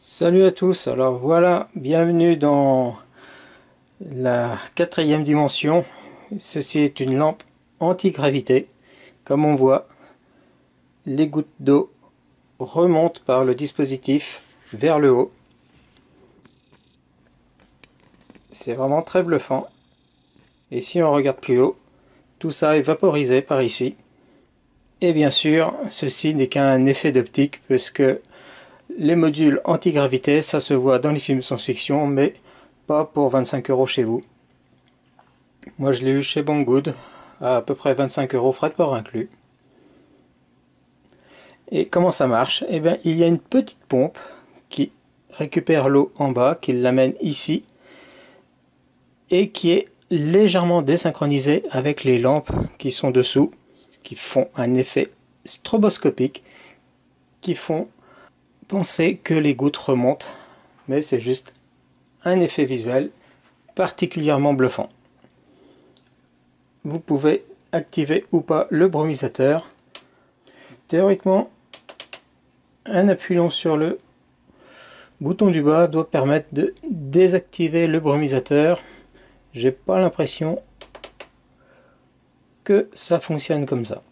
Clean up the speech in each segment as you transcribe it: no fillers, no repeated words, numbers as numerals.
Salut à tous, alors voilà, bienvenue dans la quatrième dimension. Ceci est une lampe anti-gravité. Comme on voit, les gouttes d'eau remontent par le dispositif vers le haut. C'est vraiment très bluffant. Et si on regarde plus haut, tout ça est vaporisé par ici. Et bien sûr, ceci n'est qu'un effet d'optique puisque les modules anti-gravité, ça se voit dans les films science-fiction, mais pas pour 25 € chez vous. Moi je l'ai eu chez Banggood, à peu près 25 € frais de port inclus. Et comment ça marche? Eh bien, il y a une petite pompe qui récupère l'eau en bas, qui l'amène ici, et qui est légèrement désynchronisée avec les lampes qui sont dessous, qui font un effet stroboscopique, qui font penser que les gouttes remontent, mais c'est juste un effet visuel particulièrement bluffant. Vous pouvez activer ou pas le brumisateur. Théoriquement, un appui long sur le bouton du bas doit permettre de désactiver le brumisateur. J'ai pas l'impression que ça fonctionne comme ça.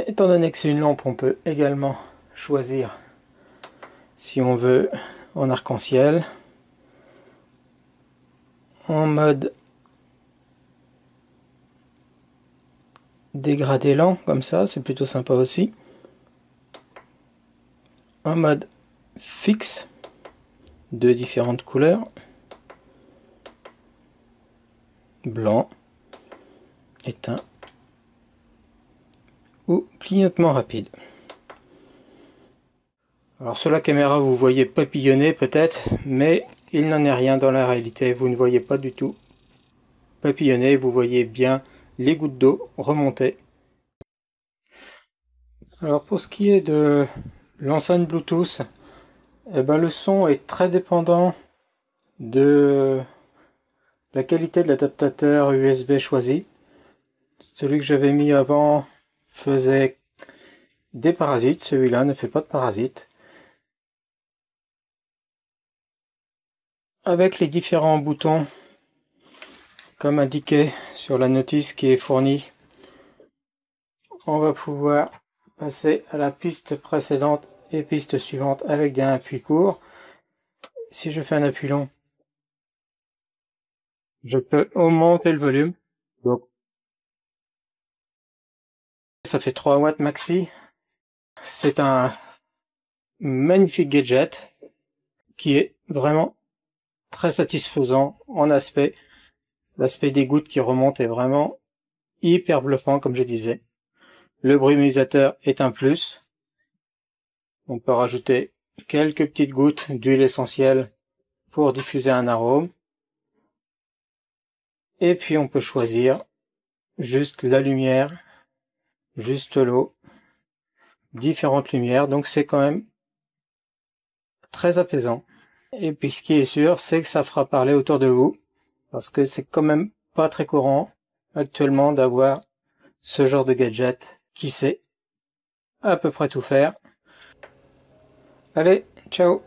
Étant donné que c'est une lampe, on peut également choisir si on veut en arc-en-ciel, en mode dégradé lent, comme ça, c'est plutôt sympa aussi. En mode fixe, de différentes couleurs, blanc, éteint ou clignotement rapide. Alors sur la caméra vous voyez papillonner peut-être, mais il n'en est rien dans la réalité, vous ne voyez pas du tout papillonner, vous voyez bien les gouttes d'eau remonter. Alors pour ce qui est de l'enceinte Bluetooth, eh ben le son est très dépendant de la qualité de l'adaptateur USB choisi. Celui que j'avais mis avant faisait des parasites, celui-là ne fait pas de parasites. Avec les différents boutons, comme indiqué sur la notice qui est fournie, on va pouvoir passer à la piste précédente et piste suivante avec un appui court. Si je fais un appui long, je peux augmenter le volume. Donc, ça fait 3 watts maxi. C'est un magnifique gadget qui est vraiment très satisfaisant en aspect. L'aspect des gouttes qui remontent est vraiment hyper bluffant, comme je disais. Le brumisateur est un plus. On peut rajouter quelques petites gouttes d'huile essentielle pour diffuser un arôme. Et puis on peut choisir juste la lumière, juste l'eau, différentes lumières. Donc c'est quand même très apaisant. Et puis ce qui est sûr, c'est que ça fera parler autour de vous. Parce que c'est quand même pas très courant actuellement d'avoir ce genre de gadget qui sait à peu près tout faire. Allez, ciao!